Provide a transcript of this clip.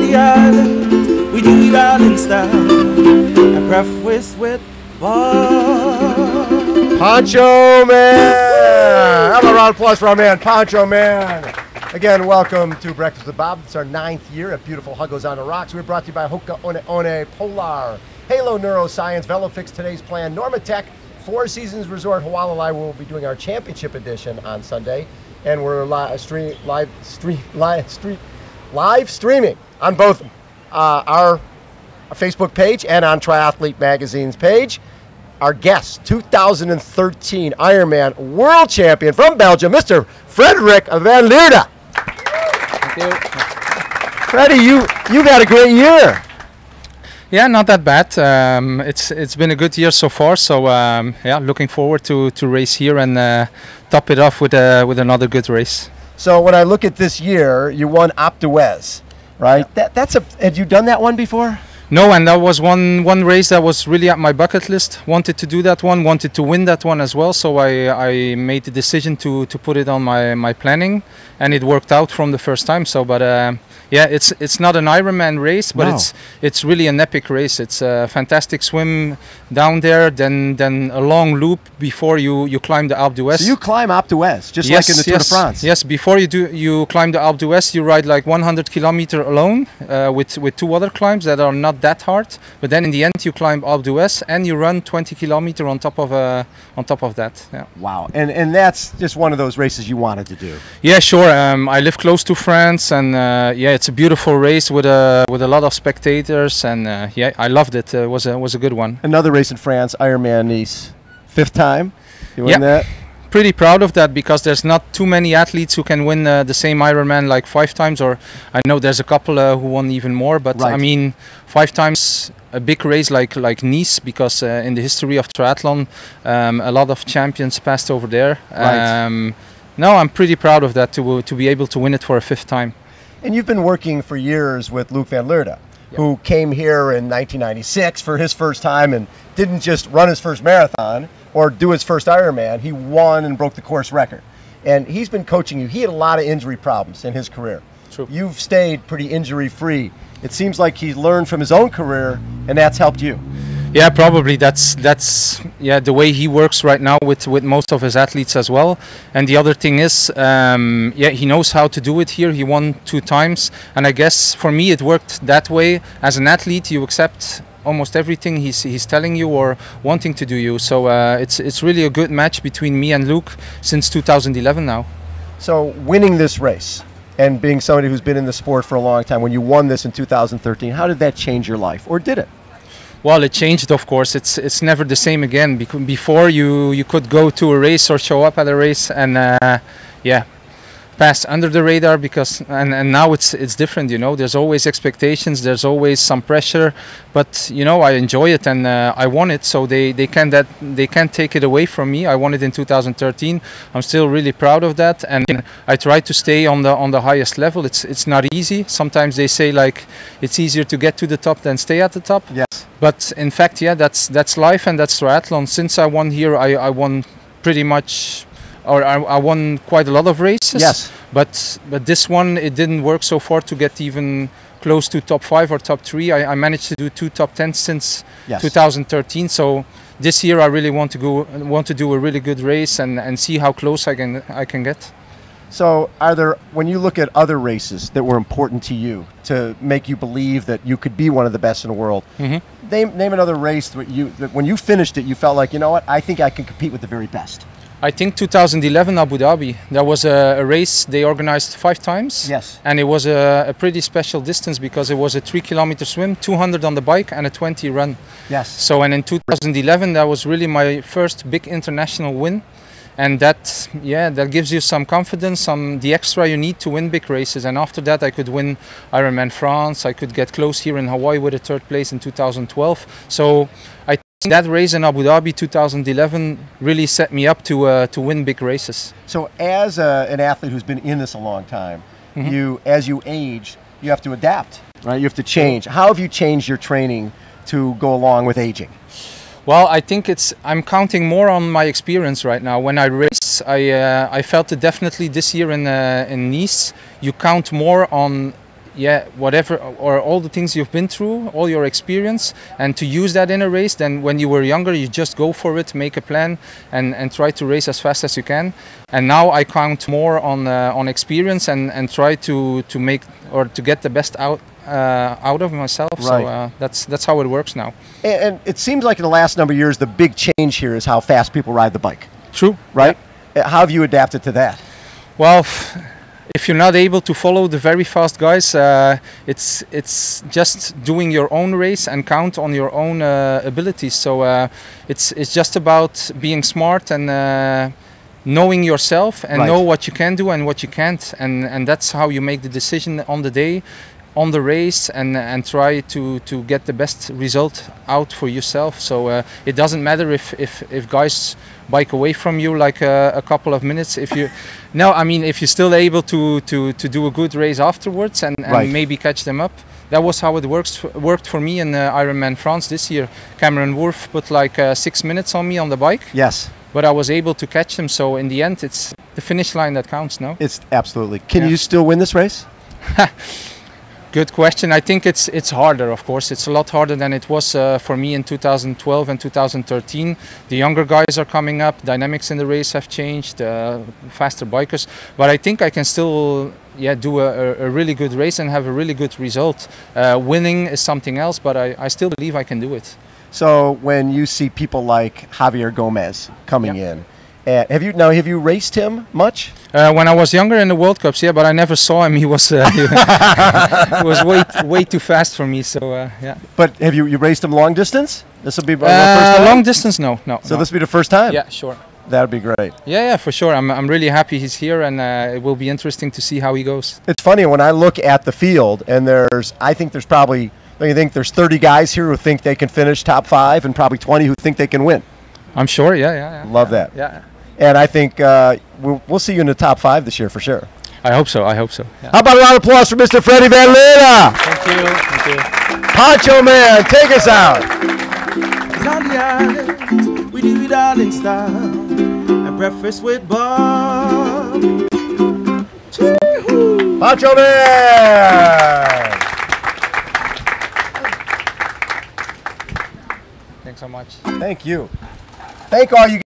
the island, we do it all in style. I breakfast with Bob. Poncho Man! Have a round of applause for our man, Poncho Man. Again, welcome to Breakfast with Bob. It's our 9th year at beautiful Huggos on the Rocks. We're brought to you by Hoka One Polar, Halo Neuroscience, VeloFix, Today's Plan, Normatech, Four Seasons Resort, Hualalai. We'll be doing our championship edition on Sunday, and we're live streaming on both our Facebook page and on Triathlete Magazine's page. Our guest, 2013 Ironman World Champion from Belgium, Mr. Frederick Van Lierde. Thank you. Freddie, you've had a great year. Yeah, not that bad. It's been a good year so far. So yeah, looking forward to race here and top it off with another good race. So when I look at this year, you won Alpe d'Huez, right? Yeah. Had you done that one before? No, and that was one race that was really at my bucket list. Wanted to do that one, wanted to win that one as well. So I made the decision to put it on my planning, and it worked out from the first time. So, but yeah, it's not an Ironman race, but No. it's really an epic race. It's a fantastic swim down there, then a long loop before you climb the Alpe d'Huez. So you climb Alpe d'Huez, just like in the Tour de France. Yes, before you climb the Alpe d'Huez, you ride like 100 kilometers alone with two other climbs that are not that hard. But then in the end, you climb Alpe d'Huez and you run 20 kilometers on top of that. Yeah. Wow, and that's just one of those races you wanted to do. Yeah, sure. I live close to France, and yeah, it's a beautiful race with a lot of spectators, and yeah, I loved it. It was a good one. Another race in France, Ironman Nice, 5th time. You win that? Pretty proud of that, because there's not too many athletes who can win the same Ironman like 5 times, or I know there's a couple who won even more, but Right. I mean 5 times a big race like Nice, because in the history of triathlon a lot of champions passed over there. Right. No, I'm pretty proud of that, to be able to win it for a 5th time. And you've been working for years with Luc Van Lierde, who came here in 1996 for his first time and didn't just run his first marathon or do his first Ironman. He won and broke the course record. And he's been coaching you. He had a lot of injury problems in his career. True. You've stayed pretty injury-free. It seems like he's learned from his own career, and that's helped you. Yeah, probably that's yeah, the way he works right now with most of his athletes as well. And the other thing is, yeah, he knows how to do it here. He won 2 times, and I guess for me it worked that way. As an athlete, you accept almost everything he's telling you or wanting to do you. So it's really a good match between me and Luke since 2011 now. So winning this race and being somebody who's been in the sport for a long time, when you won this in 2013, how did that change your life, or did it? Well, it changed, of course. It's never the same again. Before you could go to a race or show up at a race and yeah, pass under the radar, because and now it's different. You know, there's always expectations, there's always some pressure, but you know, I enjoy it, and I won it, so they can't take it away from me. I won it in 2013. I'm still really proud of that, and I try to stay on the highest level. It's not easy. Sometimes they say like it's easier to get to the top than stay at the top. Yes. But in fact, yeah, that's life, and that's triathlon. Since I won here, I won pretty much. Or I won quite a lot of races. Yes. But this one, it didn't work so far to get even close to top 5 or top 3. I managed to do 2 top 10s since 2013. So this year I really want to do a really good race and see how close I can get. So when you look at other races that were important to you to make you believe that you could be one of the best in the world, name another race that when you finished it, you felt like, you know what, I think I can compete with the very best. I think 2011 Abu Dhabi. That was a race they organized 5 times. Yes. And it was a pretty special distance, because it was a 3-kilometer swim, 200 on the bike, and a 20 run. Yes. So, and in 2011, that was really my first big international win. And that gives you some confidence, the extra you need to win big races. And after that, I could win Ironman France. I could get close here in Hawaii with a 3rd place in 2012. So I think that race in Abu Dhabi 2011 really set me up to win big races. So as an athlete who's been in this a long time, as you age, you have to adapt, right? You have to change. How have you changed your training to go along with aging? Well, I think I'm counting more on my experience right now. When I race, I felt it definitely this year in Nice. You count more on yeah, whatever, or all the things you've been through, all your experience, and to use that in a race. Then when you were younger, you just go for it, make a plan, and try to race as fast as you can. And now I count more on experience and try to make or to get the best out of myself. Right. So that's how it works now. And it seems like in the last number of years, the big change here is how fast people ride the bike. True. Right? How have you adapted to that? Well, if you're not able to follow the very fast guys, it's just doing your own race and count on your own abilities. So it's just about being smart and knowing yourself and Right. know what you can do and what you can't, and that's how you make the decision on the day, on the race, and try to get the best result out for yourself. So it doesn't matter if guys bike away from you like a couple of minutes. If you if you're still able to do a good race afterwards and Right. maybe catch them up. That was how it worked for me in Ironman France this year. Cameron Wurf put like 6 minutes on me on the bike, Yes. but I was able to catch them. So in the end, it's the finish line that counts, no? It's absolutely. Can Yeah. you still win this race? Good question. I think it's harder, of course. It's a lot harder than it was for me in 2012 and 2013. The younger guys are coming up. Dynamics in the race have changed. Faster bikers. But I think I can still do a really good race and have a really good result. Winning is something else, but I still believe I can do it. So when you see people like Javier Gomez coming Yeah. in, have you raced him much? When I was younger in the World Cups, yeah, but I never saw him. He was he was way too fast for me. So yeah. But have you raced him long distance? This will be the first time? Long distance, no. So no. this will be the first time? Yeah, sure. That would be great. Yeah, for sure. I'm really happy he's here, and it will be interesting to see how he goes. It's funny when I look at the field, and I think there's probably, don't you think there's 30 guys here who think they can finish top 5, and probably 20 who think they can win. I'm sure. Yeah. Love that. Yeah. And I think we'll see you in the top 5 this year for sure. I hope so. Yeah. How about a round of applause for Mr. Freddy Van Lierde? Thank you. Poncho Man, take us out. Cause on the island, we do it all in style. And breakfast with Bob. Chee-hoo. Poncho Man! Thanks so much. Thank you. Thank all you